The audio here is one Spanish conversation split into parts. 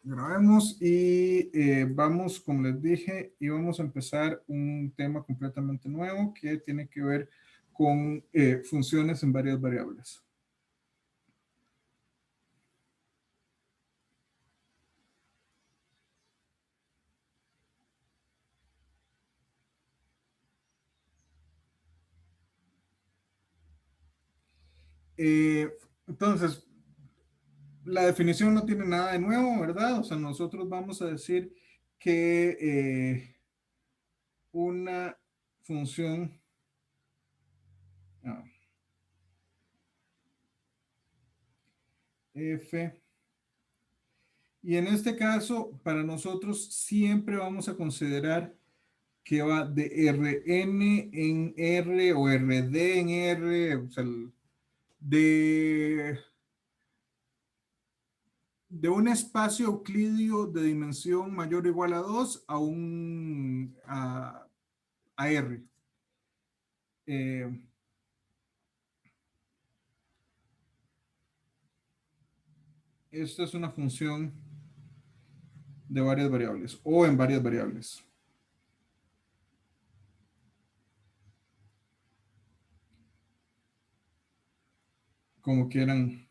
Grabemos y vamos, como les dije, y vamos a empezar un tema completamente nuevo que tiene que ver con funciones en varias variables. Entonces, la definición no tiene nada de nuevo, ¿verdad? O sea, nosotros vamos a decir que una función ah, f, y en este caso, para nosotros siempre vamos a considerar que va de Rn en R o Rd en R, o sea, de, de un espacio euclidio de dimensión mayor o igual a 2 a R. Eh, Esta es una función de varias variables o en varias variables. Como quieran.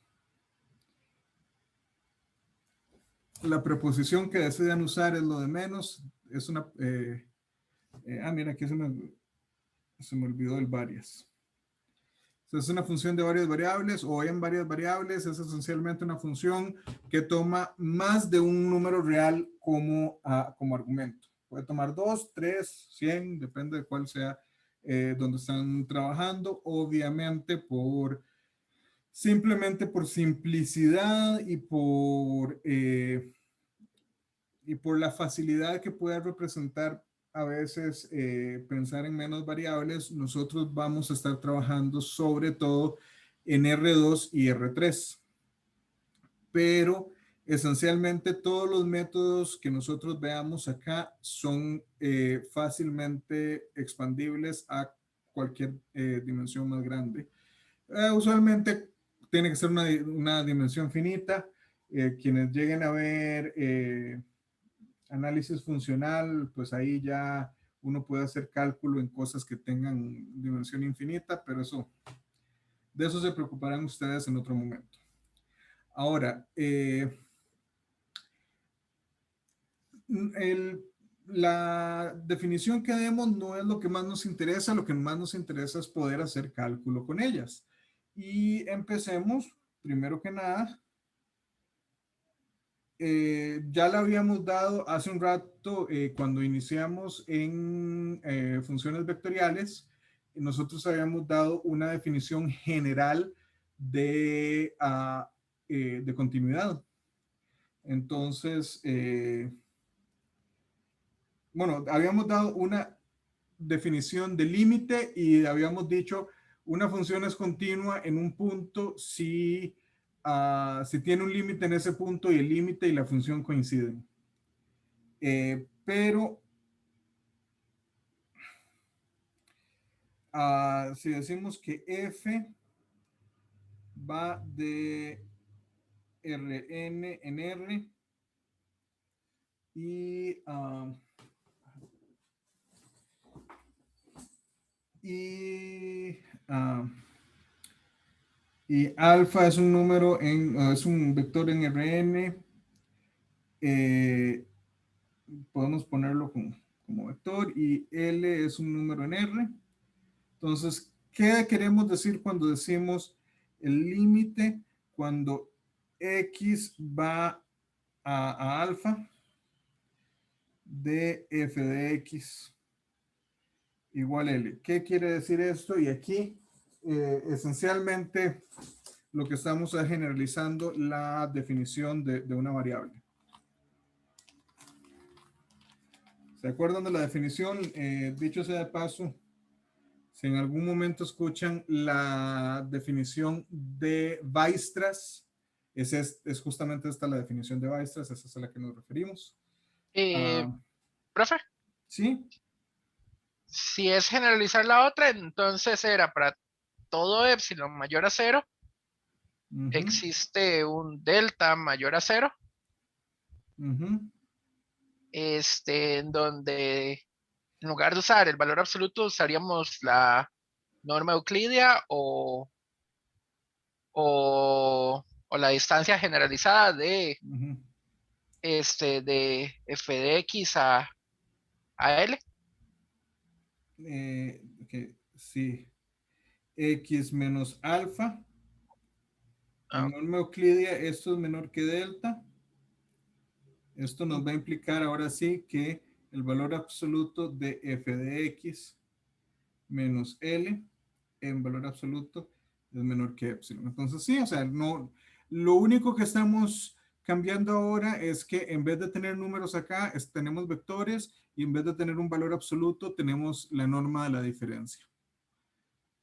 La preposición que decidan usar es lo de menos. Es una... mira, aquí se me olvidó el varias. Es una función de varias variables o en varias variables. Es esencialmente una función que toma más de un número real como argumento. Puede tomar 2, 3, 100, depende de cuál sea donde están trabajando. Obviamente simplemente por simplicidad y por la facilidad que pueda representar a veces pensar en menos variables, nosotros vamos a estar trabajando sobre todo en R2 y R3. Pero esencialmente todos los métodos que nosotros veamos acá son fácilmente expandibles a cualquier dimensión más grande. Usualmente tiene que ser una dimensión finita. Quienes lleguen a ver análisis funcional, pues ahí ya uno puede hacer cálculo en cosas que tengan dimensión infinita, pero de eso se preocuparán ustedes en otro momento. Ahora, la definición que demos no es lo que más nos interesa, lo que más nos interesa es poder hacer cálculo con ellas. Y empecemos, primero que nada, ya la habíamos dado hace un rato cuando iniciamos en funciones vectoriales. Nosotros habíamos dado una definición general de continuidad. Entonces, bueno, habíamos dado una definición de límite y habíamos dicho una función es continua en un punto si tiene un límite en ese punto y el límite y la función coinciden. Pero si decimos que f va de Rn en R y, y, y alfa es un número es un vector en Rn, podemos ponerlo como vector y L es un número en R. Entonces, ¿qué queremos decir cuando decimos el límite cuando X va a alfa de f de X igual L? ¿Qué quiere decir esto? Y aquí, esencialmente, lo que estamos es generalizando la definición de una variable. ¿Se acuerdan de la definición? Dicho sea de paso, si en algún momento escuchan la definición de Weierstrass, es justamente esta la definición de Weierstrass, esa es a la que nos referimos. Profe, Sí. si es generalizar la otra, entonces era para todo epsilon mayor a 0, existe un delta mayor a 0. en donde en lugar de usar el valor absoluto usaríamos la norma euclidia o la distancia generalizada de f de x a L. Ok, sí. X menos alfa. En Ah, norma euclidia, esto es menor que delta. Esto nos va a implicar ahora sí que el valor absoluto de f de x menos L en valor absoluto es menor que epsilon. Entonces sí, o sea, no, lo único que estamos cambiando ahora es que en vez de tener números acá, tenemos vectores y en vez de tener un valor absoluto, tenemos la norma de la diferencia.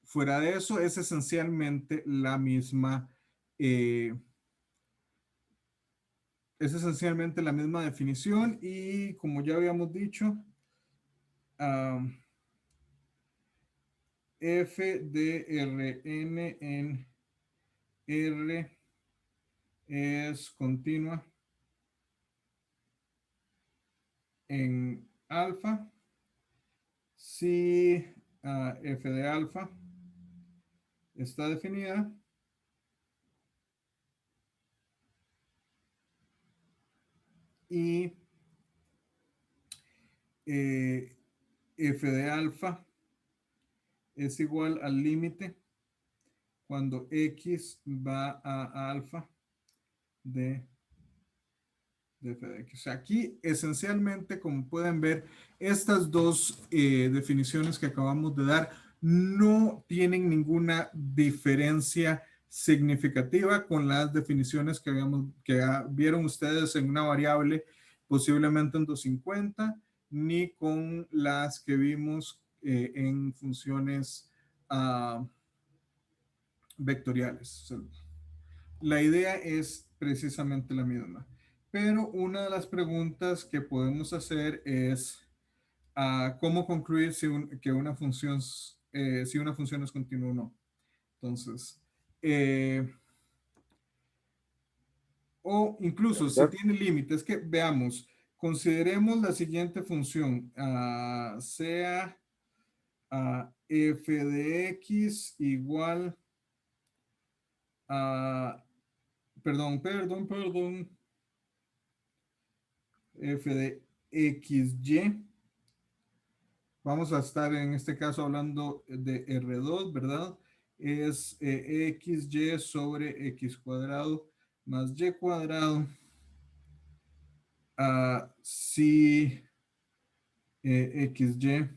Fuera de eso, es esencialmente la misma, es esencialmente la misma definición y como ya habíamos dicho, f de Rn en R es continua en alfa si f de alfa está definida y f de alfa es igual al límite cuando x va a alfa de f de x. O sea, aquí esencialmente, como pueden ver, estas dos definiciones que acabamos de dar no tienen ninguna diferencia significativa con las definiciones que vieron ustedes en una variable, posiblemente en 250, ni con las que vimos en funciones vectoriales. O sea, la idea es precisamente la misma. Pero una de las preguntas que podemos hacer es cómo concluir si una función es continua o no. Entonces, o incluso si tiene límites, que veamos, consideremos la siguiente función, sea f de x igual a, perdón, f de xy. Vamos a estar en este caso hablando de R2, ¿verdad? Es xy sobre x cuadrado más y cuadrado. Si xy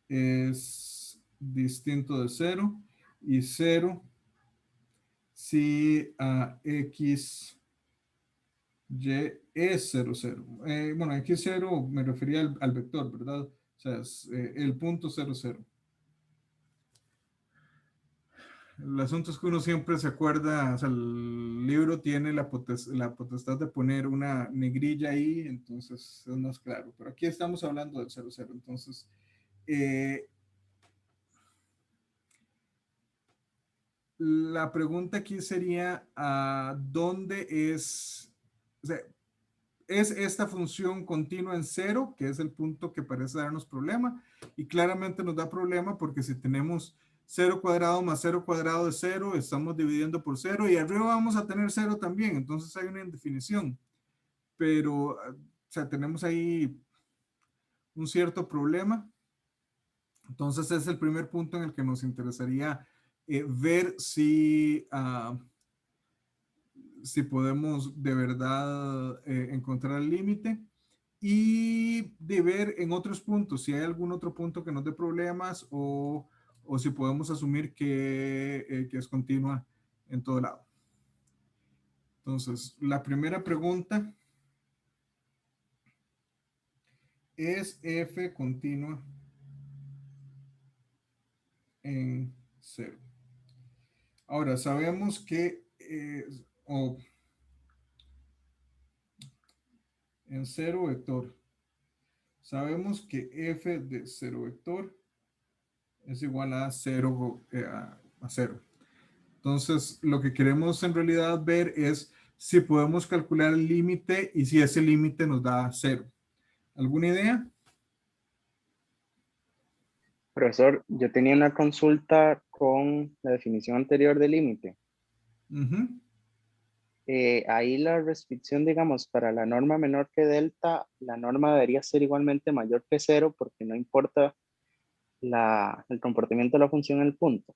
es distinto de 0 y 0 si x y es 0, 0. Bueno, aquí 0 me refería al vector, ¿verdad? O sea, es el punto 0, 0. El asunto es que uno siempre se acuerda, o sea, el libro tiene la potestad de poner una negrilla ahí, entonces es más claro. Pero aquí estamos hablando del 0, 0. Entonces, eh, la pregunta aquí sería, ¿dónde es, o sea, es esta función continua en 0, que es el punto que parece darnos problema? Y claramente nos da problema porque si tenemos 0 cuadrado más 0 cuadrado de 0, estamos dividiendo por 0 y arriba vamos a tener 0 también, entonces hay una indefinición. Pero, o sea, tenemos ahí un cierto problema. Entonces es el primer punto en el que nos interesaría ver si podemos de verdad encontrar el límite y de ver en otros puntos si hay algún otro punto que nos dé problemas o si podemos asumir que es continua en todo lado. Entonces, la primera pregunta es f continua en 0. Ahora, sabemos que en 0 vector, sabemos que f de 0 vector es igual a 0, a 0. Entonces, lo que queremos en realidad ver es si podemos calcular el límite y si ese límite nos da 0. ¿Alguna idea? Profesor, yo tenía una consulta con la definición anterior de límite. Ujú. Ahí la restricción, digamos, para la norma menor que delta, la norma debería ser igualmente mayor que 0 porque no importa el comportamiento de la función en el punto.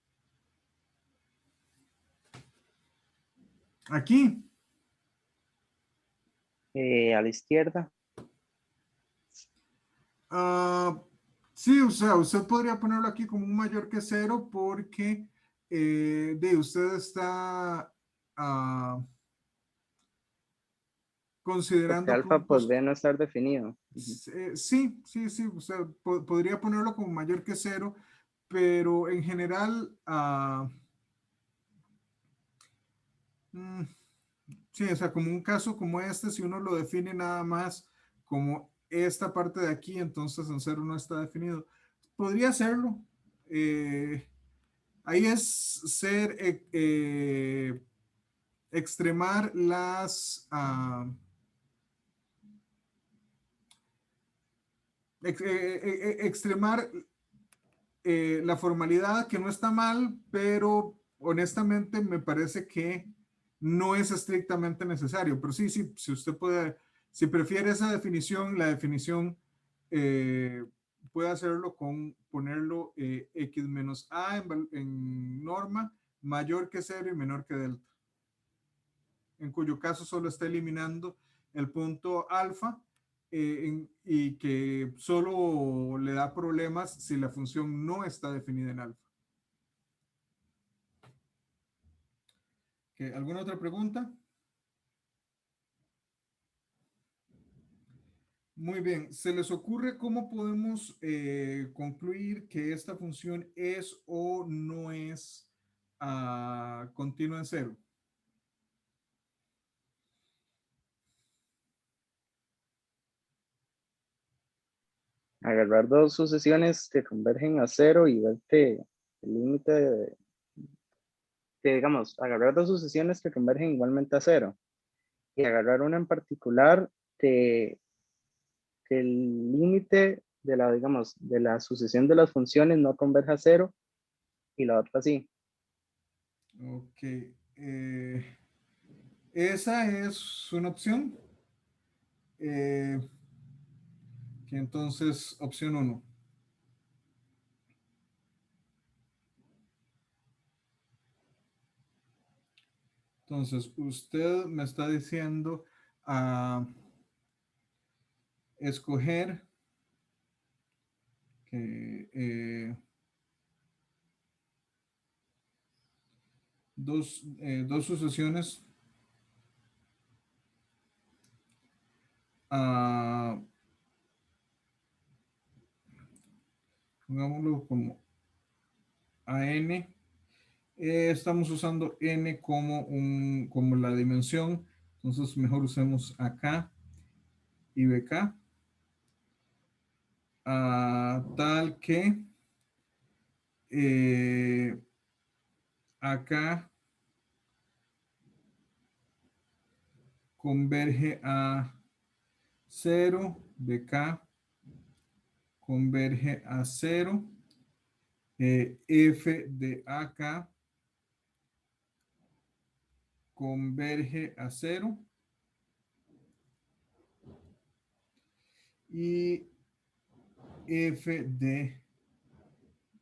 Aquí. A la izquierda. Sí, o sea, usted podría ponerlo aquí como un mayor que 0 porque de usted está Porque considerando alfa puntos. podría no estar definido. Sí, sí, sí, o sea, podría ponerlo como mayor que 0, pero en general, mm, sí, o sea, como un caso como este, si uno lo define nada más como esta parte de aquí, entonces en 0 no está definido. Podría hacerlo. Ahí es ser, extremar extremar la formalidad, que no está mal, pero honestamente me parece que no es estrictamente necesario. Pero sí, sí, si usted puede, si prefiere esa definición, la definición puede hacerlo con ponerlo x menos a en norma mayor que 0 y menor que delta, en cuyo caso solo está eliminando el punto alfa y que solo le da problemas si la función no está definida en alfa. ¿Alguna otra pregunta? Muy bien, ¿se les ocurre cómo podemos concluir que esta función es o no es continua en 0? Agarrar dos sucesiones que convergen a 0 y ver que el límite que digamos, agarrar dos sucesiones que convergen igualmente a 0 y agarrar una en particular que el límite de la, digamos, de la sucesión de las funciones no converja a 0 y la otra sí. Ok. Esa es una opción. Que entonces, opción 1. Entonces, usted me está diciendo escoger que dos sucesiones pongámoslo como n. Estamos usando n como la dimensión, entonces mejor usemos acá y bk, tal que acá converge a 0, bk converge a 0, f de acá converge a 0 y f de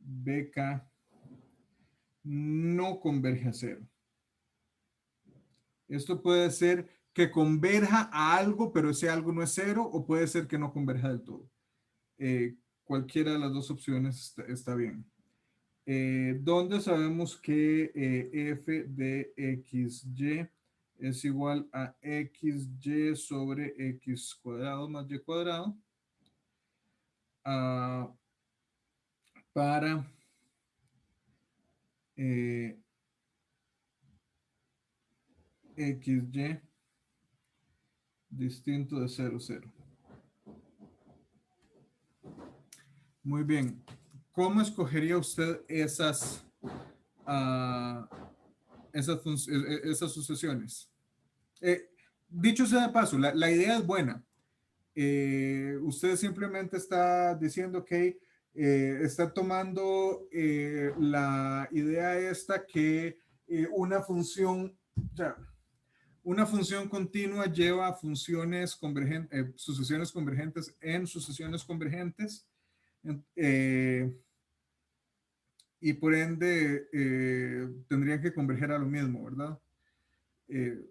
bk no converge a 0. Esto puede ser que converja a algo, pero ese algo no es 0, o puede ser que no converja del todo. Cualquiera de las dos opciones está bien. ¿Dónde sabemos que f de xy es igual a xy sobre x cuadrado más y cuadrado? Para xy distinto de 0, 0. Muy bien. ¿Cómo escogería usted esas sucesiones? Dicho sea de paso, la idea es buena. Usted simplemente está diciendo que está tomando la idea esta que una función, o sea, una función continua lleva funciones convergentes, sucesiones convergentes en sucesiones convergentes, eh, y por ende tendrían que converger a lo mismo, ¿verdad? Eh,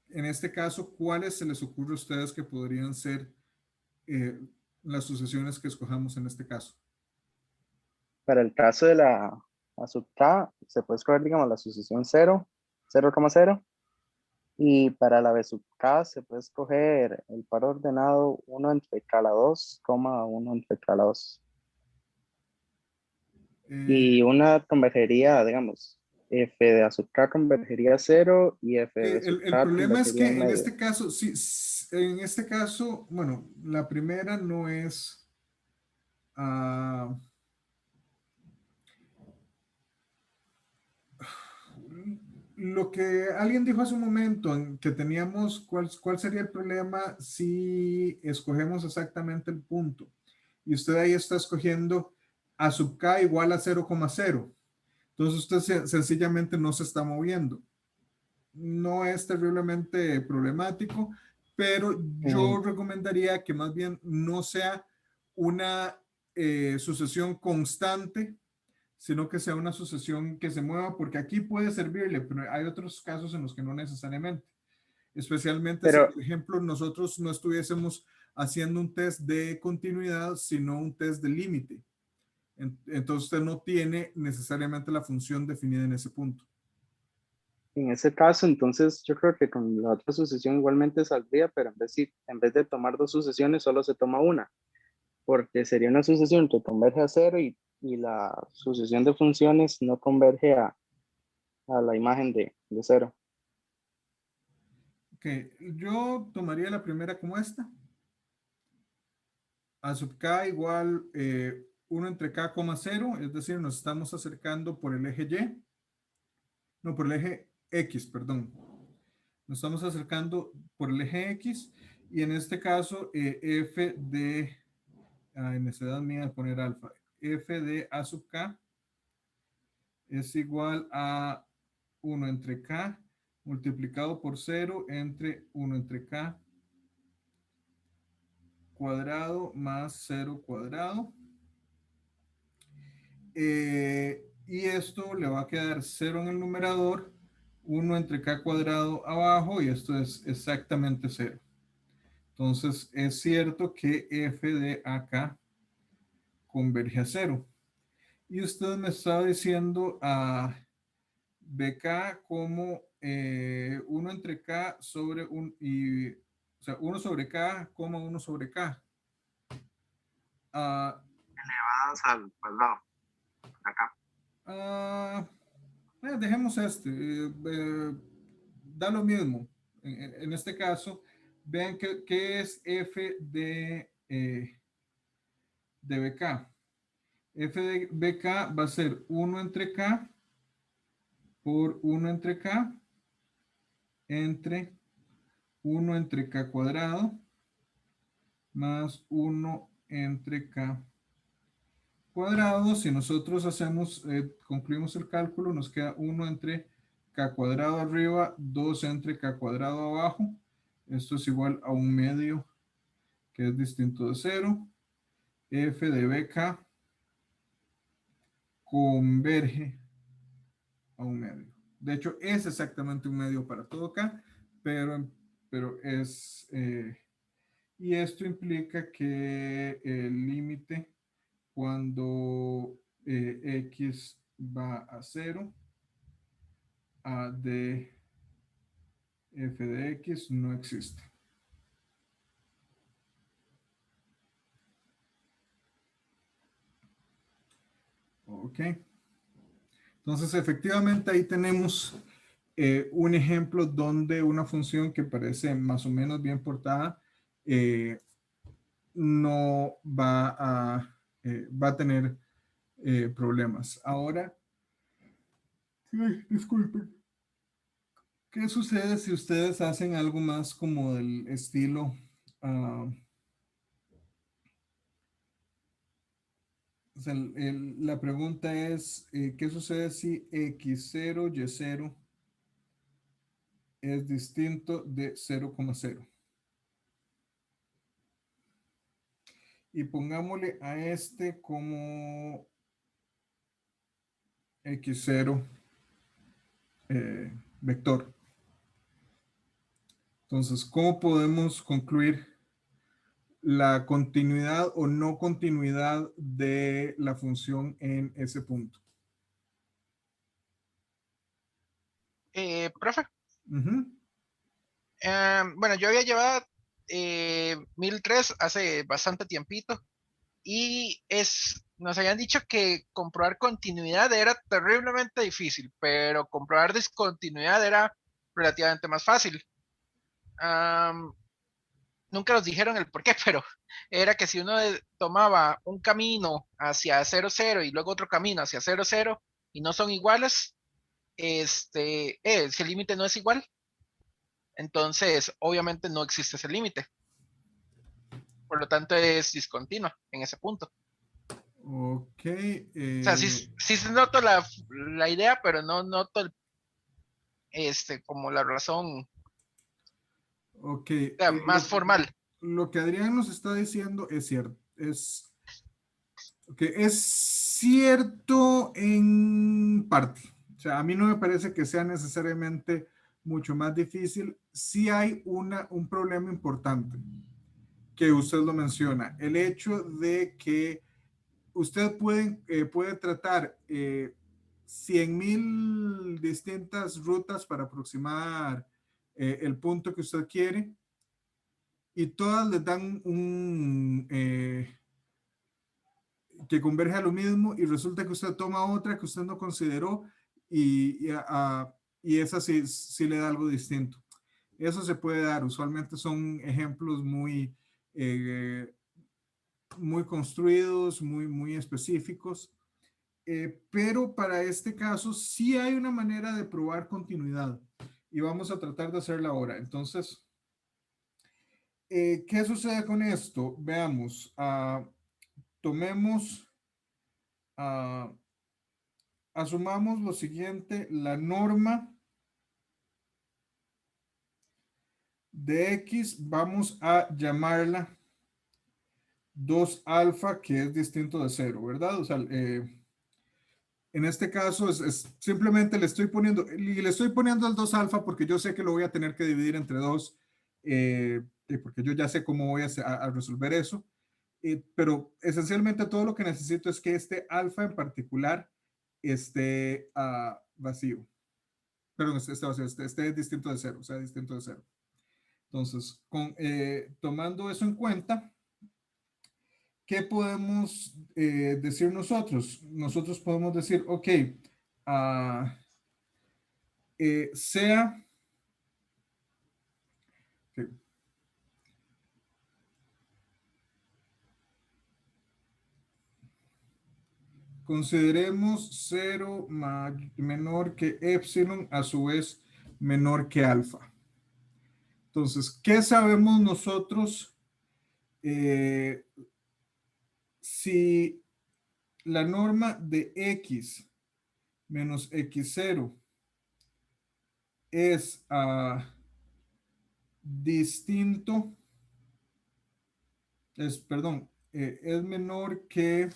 en este caso, ¿cuáles se les ocurre a ustedes que podrían ser eh, las sucesiones que escojamos en este caso? Para el caso de la A sub k, se puede escoger, digamos, la sucesión 0, 0,0. Y para la B sub k se puede escoger el par ordenado 1 entre k a la 2, 1 entre k a la 2. Y una convergería, digamos, f de A sub k convergería a 0 y f de B sub El k problema es convergería en que en medio. este caso, sí, en este caso, bueno, la primera no es, ah, lo que alguien dijo hace un momento, en que teníamos, ¿cuál sería el problema si escogemos exactamente el punto? Y usted ahí está escogiendo A sub k igual a 0,0. Entonces usted sencillamente no se está moviendo. No es terriblemente problemático, pero yo recomendaría que más bien no sea una sucesión constante, sino que sea una sucesión que se mueva, porque aquí puede servirle, pero hay otros casos en los que no necesariamente. Especialmente si, Pero por ejemplo, nosotros no estuviésemos haciendo un test de continuidad, sino un test de límite. Entonces usted no tiene necesariamente la función definida en ese punto. en ese caso, entonces yo creo que con la otra sucesión igualmente saldría, pero en vez de tomar dos sucesiones, solo se toma una, porque sería una sucesión que converge a 0 y la sucesión de funciones no converge a la imagen de 0. Ok, yo tomaría la primera como esta. A sub k igual 1 entre k, 0, es decir, nos estamos acercando por el eje Y, no, por el eje X, perdón. Nos estamos acercando por el eje X y en este caso f de, necesidad mía de poner alfa, f de A sub k es igual a 1 entre k multiplicado por 0 entre 1 entre k cuadrado más 0 cuadrado. Y esto le va a quedar 0 en el numerador, 1 entre k cuadrado abajo, y esto es exactamente 0. Entonces es cierto que f de acá converge a 0. Y usted me estaba diciendo a bk como 1 entre k sobre o sea, 1 sobre k, 1 sobre k. Uh, Elevadas al lado, acá. Dejemos este. Da lo mismo. En este caso, vean que es f de bk. F de bk va a ser 1 entre k por 1 entre k entre 1 entre k cuadrado más 1 entre k cuadrado. Si nosotros hacemos, concluimos el cálculo, nos queda 1 entre k cuadrado arriba, 2 entre k cuadrado abajo. Esto es igual a un medio que es distinto de 0. F de bk converge a un medio. De hecho, es exactamente un medio para todo k, pero es... y esto implica que el límite cuando x va a 0, a de f de x no existe. Ok. Entonces, efectivamente, ahí tenemos un ejemplo donde una función que parece más o menos bien portada no va a tener problemas. Ahora, disculpen. ¿Qué sucede si ustedes hacen algo más como del estilo? ah, o sea, la pregunta es, ¿qué sucede si x0, y0 es distinto de 0,0? Y pongámosle a este como x0 vector. Entonces, ¿cómo podemos concluir la continuidad o no continuidad de la función en ese punto? Profe, Ujú. bueno, yo había llevado 1003 hace bastante tiempito y nos habían dicho que comprobar continuidad era terriblemente difícil, pero comprobar discontinuidad era relativamente más fácil. Am, Nunca nos dijeron el por qué, pero era que si uno tomaba un camino hacia 00 y luego otro camino hacia 00 y no son iguales, si el límite no es igual, entonces obviamente no existe ese límite. Por lo tanto es discontinua en ese punto. Ok. O sea, sí se noto la idea, pero no noto como la razón, Ok. o sea, más formal. Lo que Adrián nos está diciendo es cierto. Es cierto en parte. O sea, a mí no me parece que sea necesariamente mucho más difícil. Sí hay un problema importante que usted lo menciona. El hecho de que usted puede tratar 100,000 distintas rutas para aproximar el punto que usted quiere y todas le dan que converge a lo mismo y resulta que usted toma otra que usted no consideró y esa sí le da algo distinto. Eso se puede dar, usualmente son ejemplos eh, muy construidos, muy específicos, pero para este caso sí hay una manera de probar continuidad y vamos a tratar de hacerla ahora. Entonces, ¿qué sucede con esto? Veamos, tomemos, ah, asumamos lo siguiente, la norma de X, vamos a llamarla 2 alfa, que es distinto de 0, ¿verdad? O sea, en este caso simplemente le estoy poniendo el 2 alfa porque yo sé que lo voy a tener que dividir entre 2, porque yo ya sé cómo voy a resolver eso. Pero esencialmente todo lo que necesito es que este alfa en particular esté vacío. Perdón, este vacío, esté distinto de 0, o sea, distinto de 0. Entonces, tomando eso en cuenta, ¿qué podemos decir nosotros? Nosotros podemos decir, ok, uh, sea, okay, consideremos 0 menor que epsilon, a su vez menor que alfa. Entonces, ¿qué sabemos nosotros si la norma de x menos x0 es distinto, perdón, es menor que,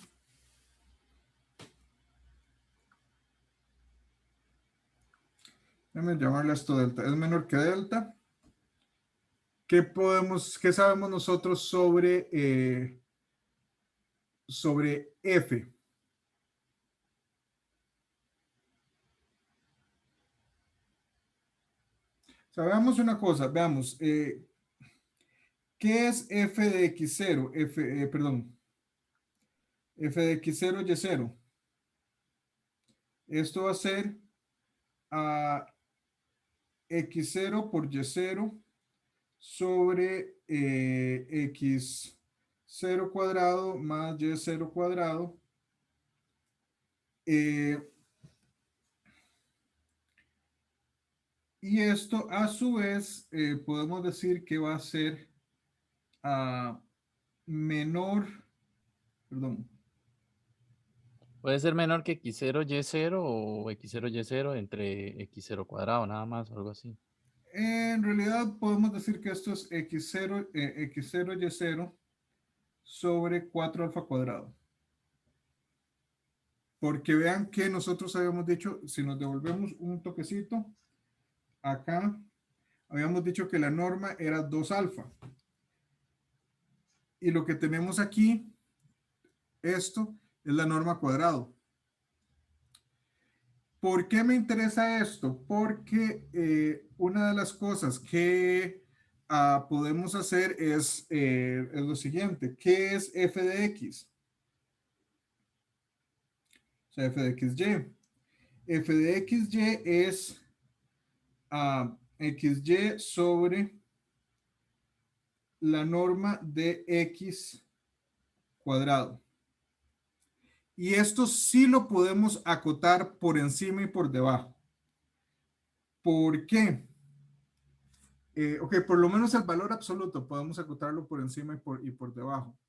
déjame llamarle esto delta, es menor que delta? ¿Qué sabemos nosotros sobre f? Sabemos una cosa, veamos, ¿qué es f de x0? Perdón, f de x0, y0. Esto va a ser a x0 por y0 sobre x0 cuadrado más y0 cuadrado. Eh, Y esto a su vez podemos decir que va a ser menor, perdón. Puede ser menor que x0, y0 o x0, y0 entre x0 cuadrado, nada más, o algo así. En realidad podemos decir que esto es x0, x0, y0 sobre 4 alfa cuadrado. Porque vean que nosotros habíamos dicho, si nos devolvemos un toquecito, acá habíamos dicho que la norma era 2 alfa. Y lo que tenemos aquí, esto es la norma cuadrado. ¿Por qué me interesa esto? Porque una de las cosas que podemos hacer es lo siguiente. ¿Qué es f de x? O sea, f de xy. F de xy es xy sobre la norma de x cuadrado. Y esto sí lo podemos acotar por encima y por debajo. ¿Por qué? Ok, por lo menos el valor absoluto podemos acotarlo por encima y por debajo.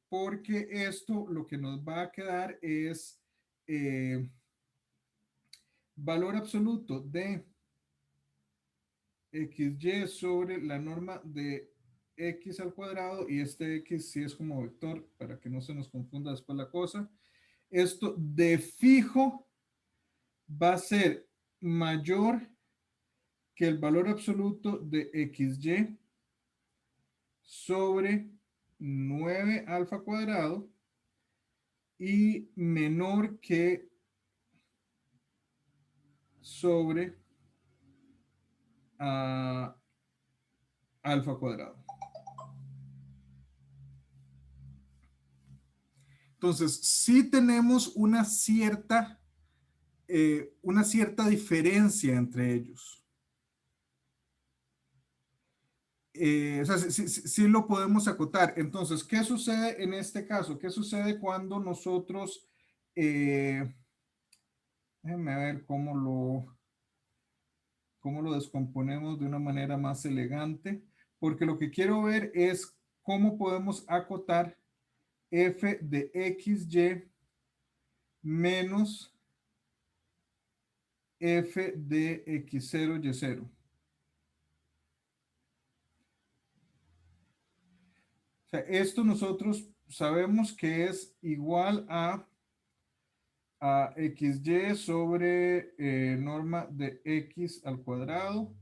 Porque esto lo que nos va a quedar es valor absoluto de xy sobre la norma de x al cuadrado, y este x sí es como vector para que no se nos confunda después la cosa. Esto de fijo va a ser mayor que el valor absoluto de xy sobre 9 alfa cuadrado y menor que sobre alfa cuadrado. Entonces, sí tenemos una cierta diferencia entre ellos. O sea, sí lo podemos acotar. Entonces, ¿qué sucede en este caso? ¿Qué sucede cuando nosotros, déjenme ver cómo lo descomponemos de una manera más elegante? Porque lo que quiero ver es cómo podemos acotar f de xy menos f de x0, y0. O sea, esto nosotros sabemos que es igual a xy sobre norma de x al cuadrado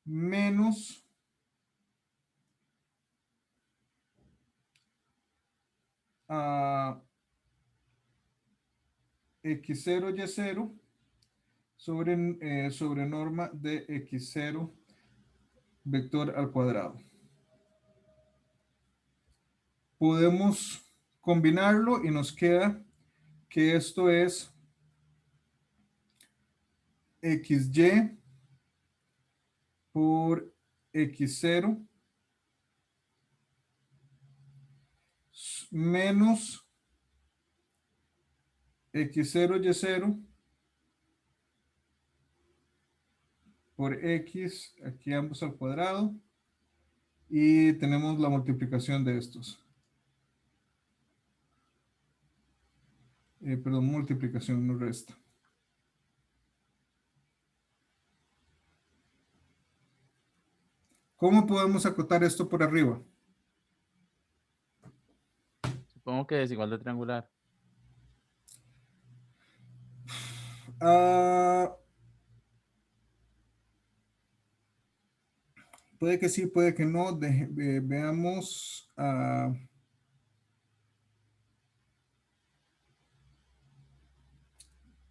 menos x0, y0 sobre norma de x0 vector al cuadrado. Podemos combinarlo y nos queda que esto es xy por x0 menos x0, y0 por x, aquí ambos al cuadrado, y tenemos la multiplicación de estos. Perdón, multiplicación, no resta. ¿Cómo podemos acotar esto por arriba? Supongo que desigual de triangular. Puede que sí, puede que no. Veamos.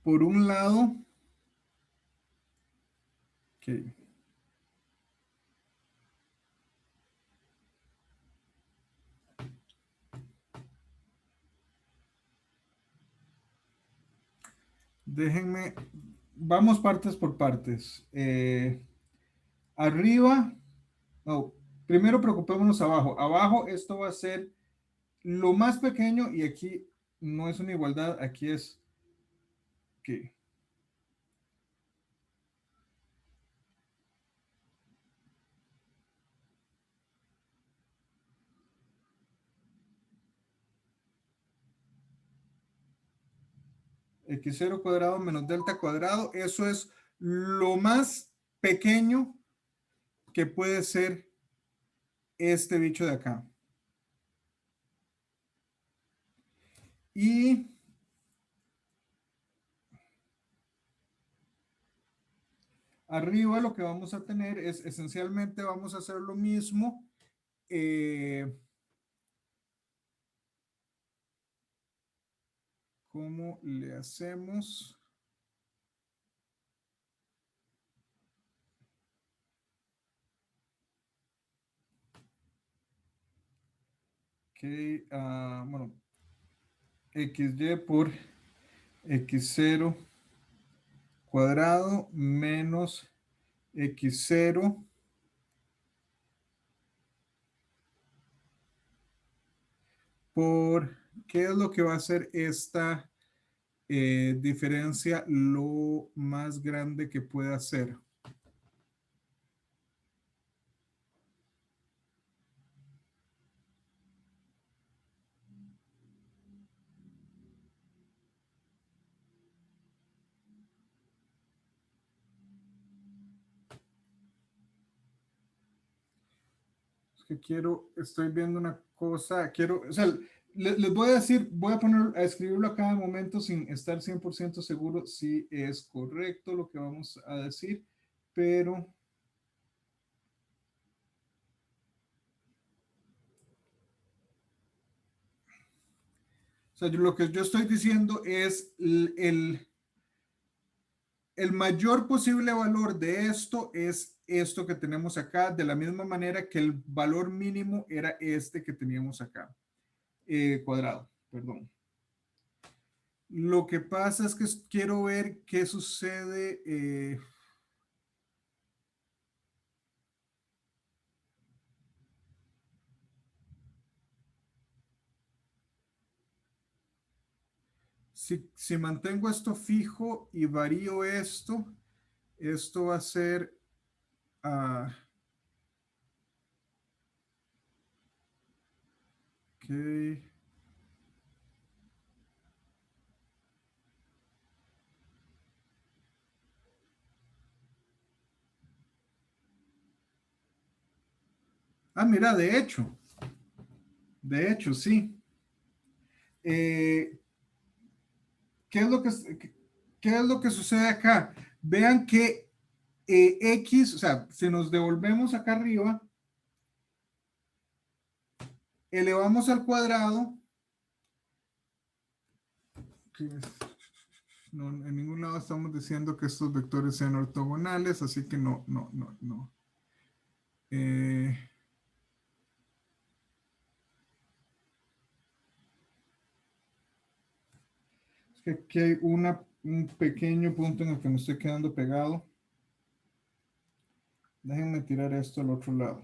Por un lado. Okay. Déjenme. Vamos partes por partes. Arriba. No, primero preocupémonos abajo. Abajo esto va a ser lo más pequeño y aquí no es una igualdad. Aquí es. ¿Qué? x0 cuadrado menos delta cuadrado. Eso es lo más pequeño que puede ser este bicho de acá. Y arriba lo que vamos a tener es esencialmente vamos a hacer lo mismo. ¿Cómo le hacemos? Ok, bueno, xy por x0 cuadrado menos x0 por, ¿qué es lo que va a hacer esta diferencia lo más grande que pueda ser? Es que estoy viendo una cosa, o sea, les voy a decir, voy a poner, a escribirlo a cada momento sin estar 100% seguro si es correcto lo que vamos a decir, pero o sea, lo que yo estoy diciendo es el mayor posible valor de esto es esto que tenemos acá, de la misma manera que el valor mínimo era este que teníamos acá, cuadrado, perdón. Lo que pasa es que quiero ver qué sucede. Si mantengo esto fijo y varío esto va a ser... ok. Mira, de hecho, sí. ¿Qué es lo que, qué es lo que sucede acá? Vean que X, o sea, si nos devolvemos acá arriba, elevamos al cuadrado, que no, en ningún lado estamos diciendo que estos vectores sean ortogonales, así que no. Eh, es que aquí hay un pequeño punto en el que me estoy quedando pegado. Déjenme tirar esto al otro lado.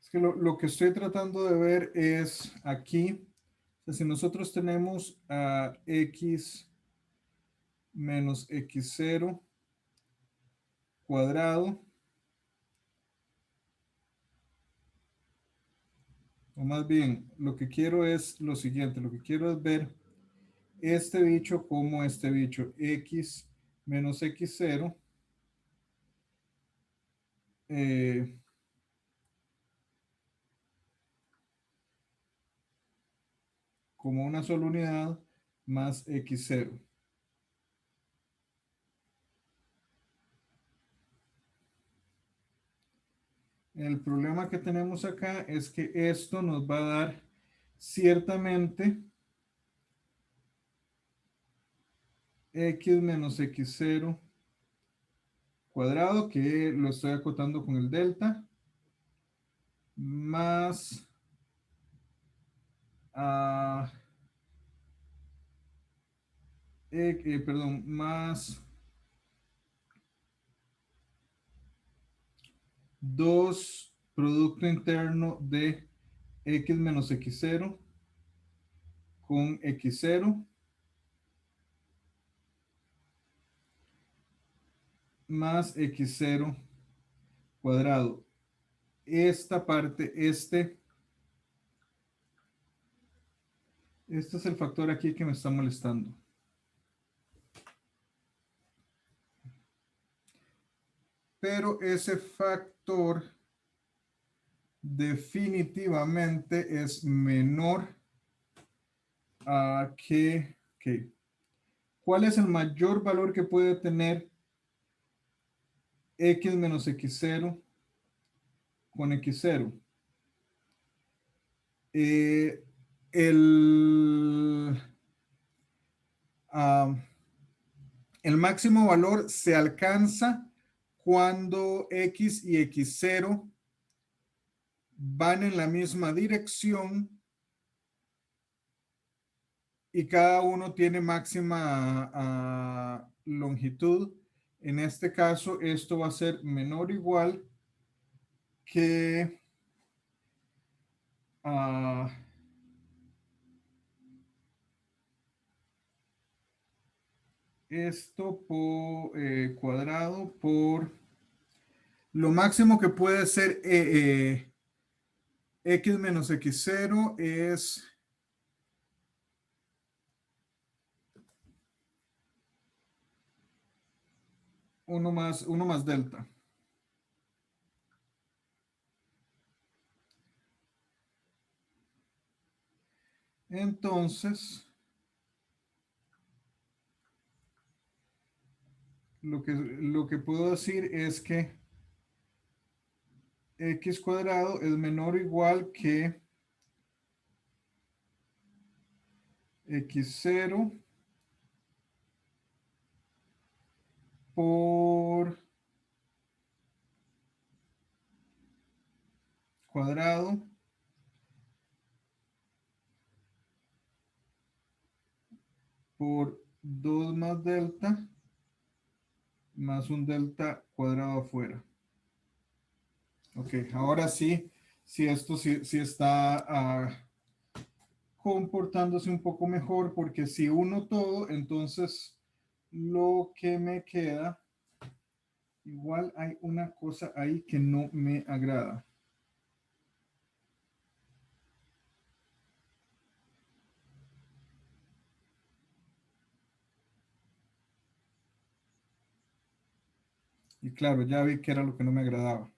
Es que lo que estoy tratando de ver es aquí, o sea, si nosotros tenemos a x menos x0 cuadrado, o más bien, lo que quiero es lo siguiente, lo que quiero es ver este bicho como este bicho, x menos x0, como una sola unidad más x0. El problema que tenemos acá es que esto nos va a dar ciertamente x menos x0 cuadrado, que lo estoy acotando con el delta, más perdón, más 2 producto interno de x menos x0 con x0 más x0 cuadrado. Esta parte, este es el factor aquí que me está molestando. Pero ese factor definitivamente es menor a que, ¿cuál es el mayor valor que puede tener x menos x0 con x0? El, ah, el máximo valor se alcanza cuando x y x0 van en la misma dirección y cada uno tiene máxima longitud. En este caso, esto va a ser menor o igual que esto por cuadrado por lo máximo que puede ser x menos x0 es uno más delta. Entonces, lo que puedo decir es que x cuadrado es menor o igual que x0 por cuadrado por 2 más delta más un delta cuadrado afuera. Ok, ahora sí, esto sí está comportándose un poco mejor, porque si uno todo, entonces lo que me queda, igual hay una cosa ahí que no me agrada. Y claro, ya vi que era lo que no me agradaba.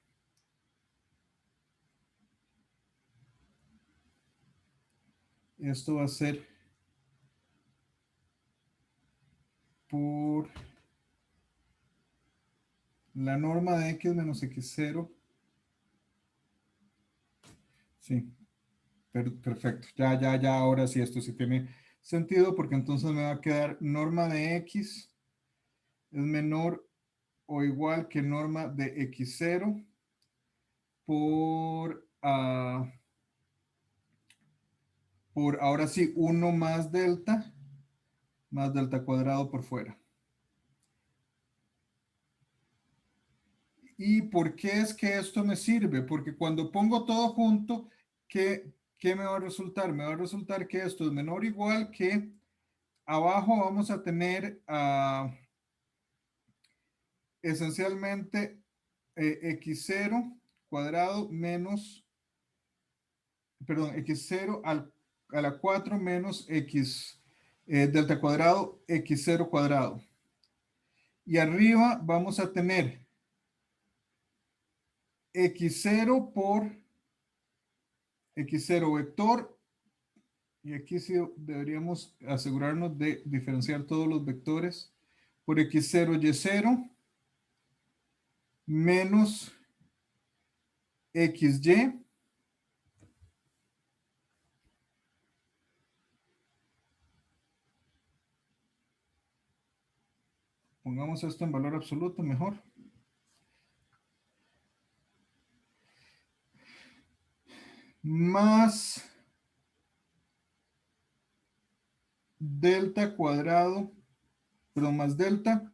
Esto va a ser por la norma de x menos x0. Sí, perfecto. Ya, ahora sí, esto sí tiene sentido, porque entonces me va a quedar norma de x es menor o igual que norma de x0 por ahora sí 1 más delta cuadrado por fuera. ¿Y por qué es que esto me sirve? Porque cuando pongo todo junto, ¿qué me va a resultar? Me va a resultar que esto es menor o igual que abajo vamos a tener esencialmente x0 cuadrado menos, perdón, x0 a la 4 menos x delta cuadrado x0 cuadrado. Y arriba vamos a tener x0 por x0 vector. Y aquí sí deberíamos asegurarnos de diferenciar todos los vectores por x0 y0 menos xy. Pongamos esto en valor absoluto mejor. más delta cuadrado, perdón, más delta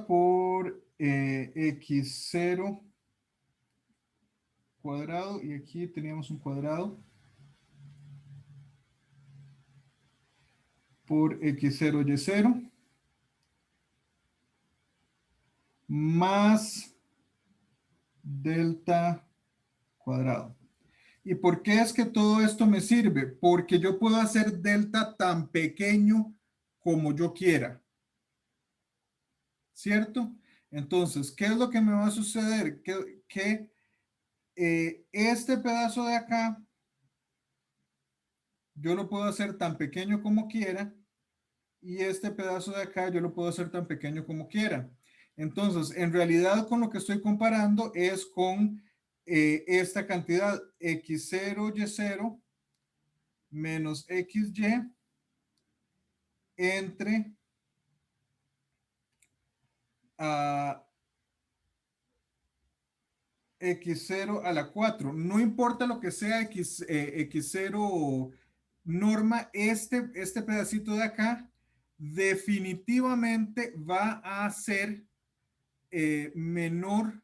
por x0 cuadrado, y aquí teníamos un cuadrado, por x0 y0 más delta cuadrado. ¿Y por qué es que todo esto me sirve? Porque yo puedo hacer delta tan pequeño como yo quiera, ¿cierto? Entonces, ¿qué es lo que me va a suceder? Que este pedazo de acá, yo lo puedo hacer tan pequeño como quiera, y este pedazo de acá, yo lo puedo hacer tan pequeño como quiera. Entonces, en realidad, con lo que estoy comparando es con esta cantidad x0, y0 menos xy entre x0 a la 4. No importa lo que sea x0 norma, este pedacito de acá definitivamente va a ser menor,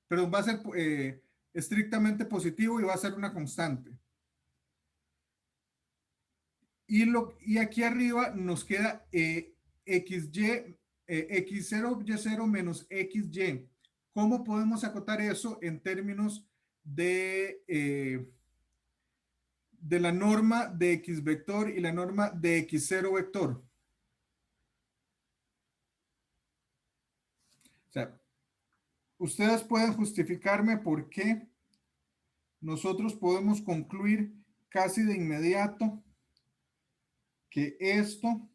perdón, va a ser estrictamente positivo y va a ser una constante. Y aquí arriba nos queda x0, y0 menos xy. ¿Cómo podemos acotar eso en términos de la norma de x vector y la norma de x0 vector? O sea, ustedes pueden justificarme por qué nosotros podemos concluir casi de inmediato que esto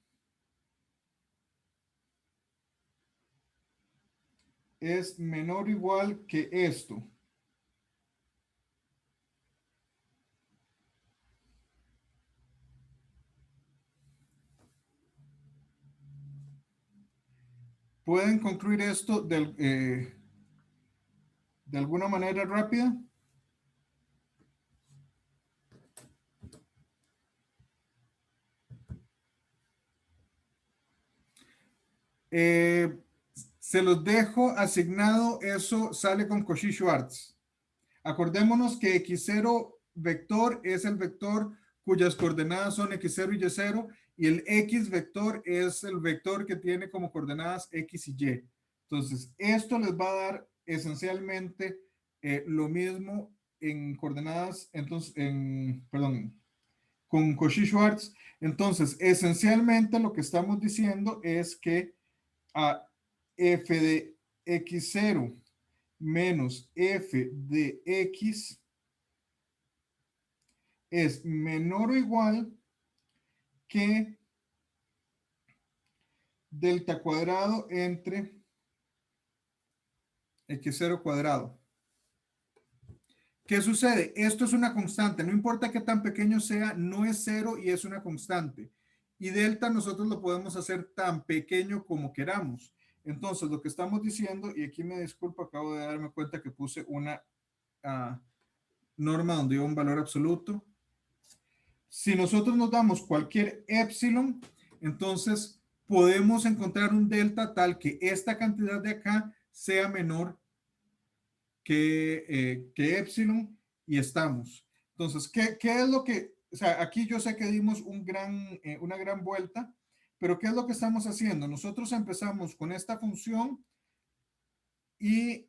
es menor o igual que esto. ¿Pueden concluir esto de alguna manera rápida? Se los dejo asignado, eso sale con Cauchy-Schwarz. Acordémonos que x0 vector es el vector cuyas coordenadas son x0 y y0, y el x vector es el vector que tiene como coordenadas x y y. Entonces, esto les va a dar esencialmente lo mismo en coordenadas, entonces, perdón, con Cauchy-Schwarz. Entonces, esencialmente lo que estamos diciendo es que a f de x0 menos f de x es menor o igual que delta cuadrado entre x0 cuadrado. ¿Qué sucede? Esto es una constante, no importa qué tan pequeño sea, no es cero y es una constante. Y delta nosotros lo podemos hacer tan pequeño como queramos. Entonces, lo que estamos diciendo, y aquí me disculpo, acabo de darme cuenta que puse una norma donde iba un valor absoluto. Si nosotros nos damos cualquier epsilon, entonces podemos encontrar un delta tal que esta cantidad de acá sea menor que epsilon, y estamos. Entonces, ¿qué es lo que, o sea, aquí yo sé que dimos una gran vuelta, pero ¿qué es lo que estamos haciendo? Nosotros empezamos con esta función y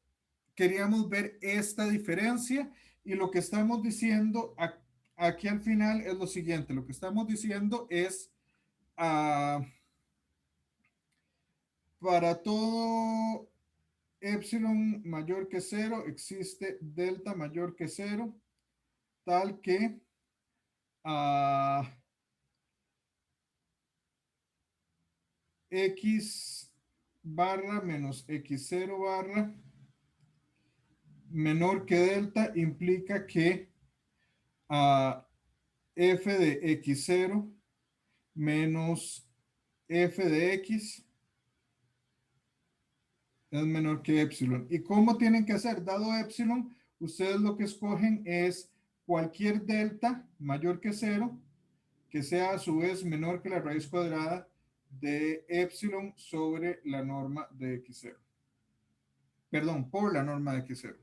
queríamos ver esta diferencia, y lo que estamos diciendo aquí al final es lo siguiente. Lo que estamos diciendo es para todo epsilon mayor que 0 existe delta mayor que 0, tal que x barra menos x0 barra menor que delta implica que f de x0 menos f de x es menor que epsilon. ¿Y cómo tienen que hacer? Dado epsilon, ustedes lo que escogen es cualquier delta mayor que 0, que sea a su vez menor que la raíz cuadrada de epsilon sobre la norma de x0. Perdón, por la norma de x0.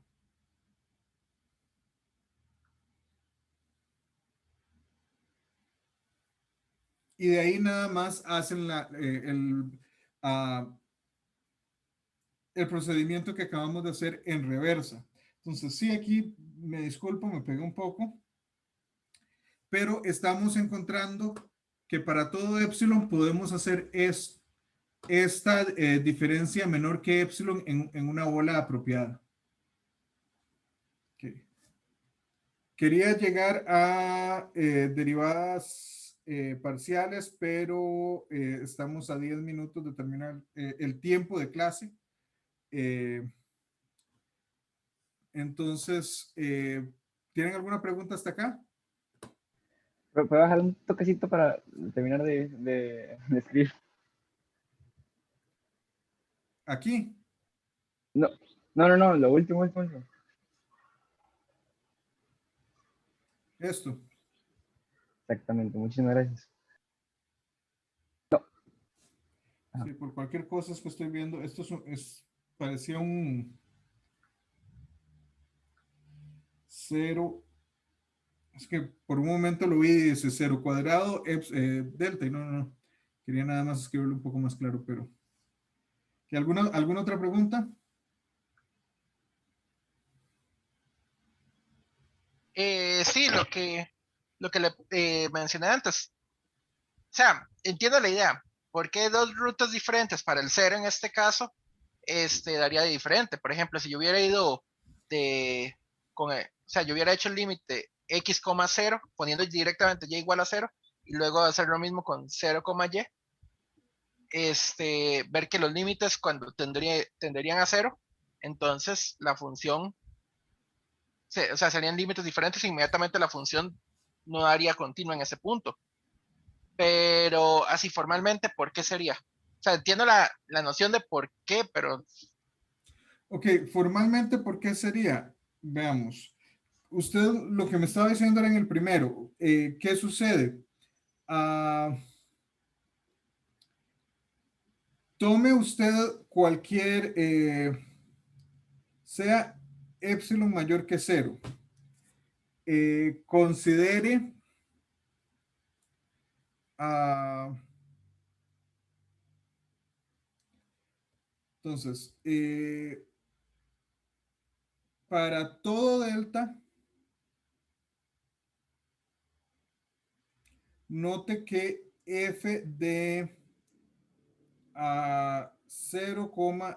Y de ahí nada más hacen el procedimiento que acabamos de hacer en reversa. Entonces, sí, aquí me disculpo, me pegué un poco, pero estamos encontrando que para todo epsilon podemos hacer esta diferencia menor que epsilon en una bola apropiada. Okay. Quería llegar a derivadas parciales, pero estamos a 10 minutos de terminar el tiempo de clase. Entonces, ¿tienen alguna pregunta hasta acá? ¿Puedo bajar un toquecito para terminar de escribir? Aquí. No, no, lo último. Esto. Exactamente, muchísimas gracias. No. Sí, por cualquier cosa es que estoy viendo, esto parecía un 0. Es que por un momento lo vi y dice 0 cuadrado delta y no. Quería nada más escribirlo un poco más claro, pero. ¿Alguna otra pregunta? Sí, lo que le mencioné antes. O sea, entiendo la idea. ¿Por qué dos rutas diferentes para el cero en este caso? Daría de diferente. Por ejemplo, si yo hubiera ido o sea, yo hubiera hecho el límite x, 0, poniendo directamente y igual a 0, y luego hacer lo mismo con 0, y, ver que los límites cuando tenderían a 0, entonces la función, o sea, serían límites diferentes e inmediatamente la función no daría continua en ese punto. Pero así formalmente, ¿por qué sería? O sea, entiendo la noción de por qué, pero... Ok, formalmente, ¿por qué sería? Veamos. Usted lo que me estaba diciendo era en el primero. ¿Qué sucede? Tome usted cualquier, sea epsilon mayor que 0. Considere entonces, para todo delta, note que f de 0,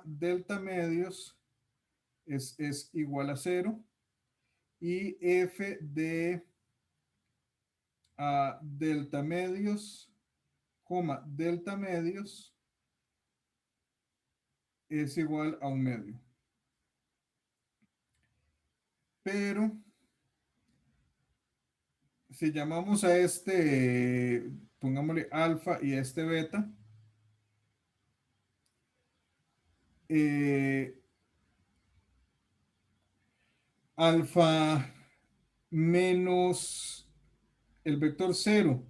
delta medios es igual a 0 y f de delta medios, delta medios es igual a 1 medio. Pero si llamamos a este, pongámosle alfa y a este beta, alfa menos el vector 0,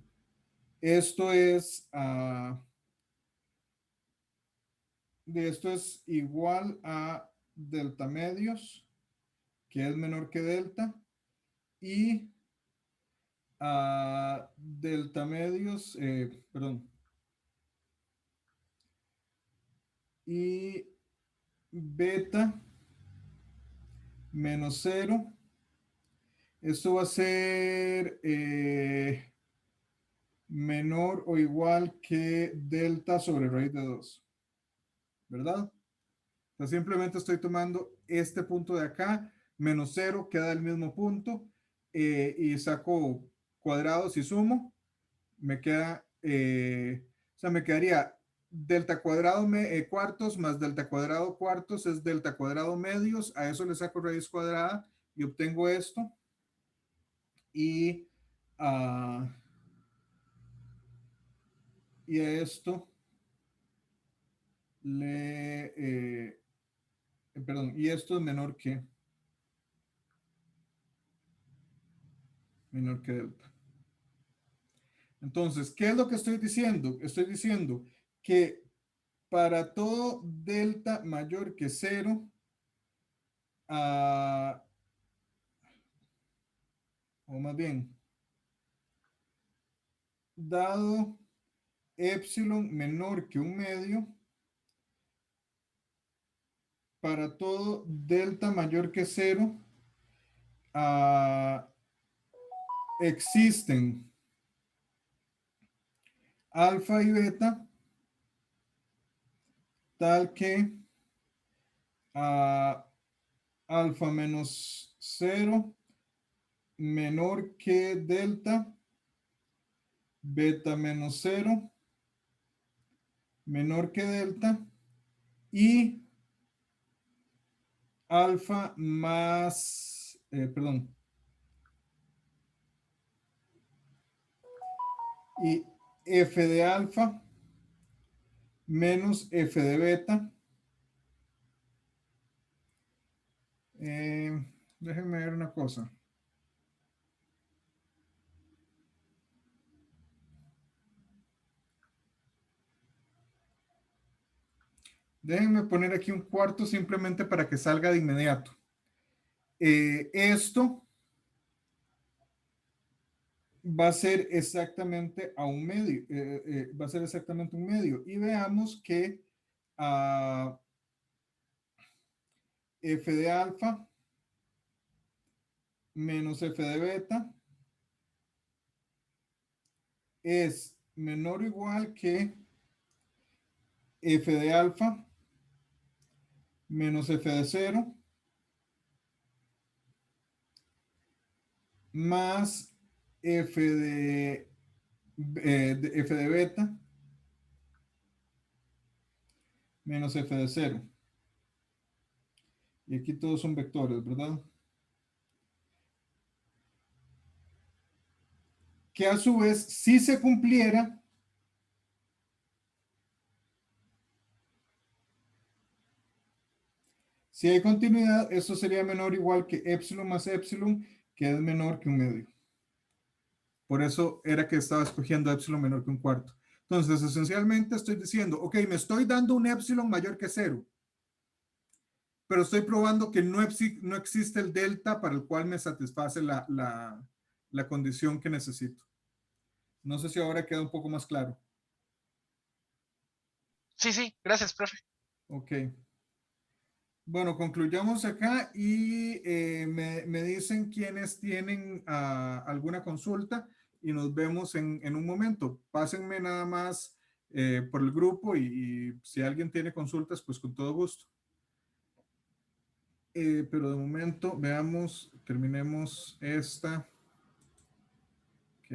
esto es esto es igual a delta medios, que es menor que delta, y delta medios, perdón, y beta menos 0. Esto va a ser menor o igual que delta sobre raíz de 2, ¿verdad? Entonces simplemente estoy tomando este punto de acá, menos 0, queda el mismo punto, y saco cuadrados y sumo, me queda, o sea, me quedaría delta cuadrado cuartos más delta cuadrado cuartos es delta cuadrado medios, a eso le saco raíz cuadrada y obtengo esto, y, y a esto perdón, y esto es menor que delta. Entonces, ¿qué es lo que estoy diciendo? Estoy diciendo que para todo delta mayor que 0, o más bien, dado epsilon menor que 1/2, para todo delta mayor que 0, existen alfa y beta tal que alfa menos 0 menor que delta, beta menos 0 menor que delta, y alfa más, perdón, y f de alfa menos f de beta. Déjenme ver una cosa. Déjenme poner aquí un cuarto simplemente para que salga de inmediato. Esto va a ser exactamente a 1/2. Va a ser exactamente 1/2. Y veamos que f de alfa menos f de beta es menor o igual que f de alfa menos f de 0 más f de beta menos f de 0. Y aquí todos son vectores, ¿verdad? Que a su vez, si se cumpliera, si hay continuidad, eso sería menor o igual que epsilon más epsilon, que es menor que 1/2. Por eso era que estaba escogiendo epsilon menor que 1/4. Entonces, esencialmente estoy diciendo, ok, me estoy dando un epsilon mayor que 0, pero estoy probando que no existe el delta para el cual me satisface la condición que necesito. No sé si ahora queda un poco más claro. Sí, gracias, profe. Ok. Bueno, concluyamos acá y me dicen quienes tienen alguna consulta y nos vemos en un momento. Pásenme nada más por el grupo y si alguien tiene consultas, pues con todo gusto. Pero de momento, veamos, terminemos esta. Ok.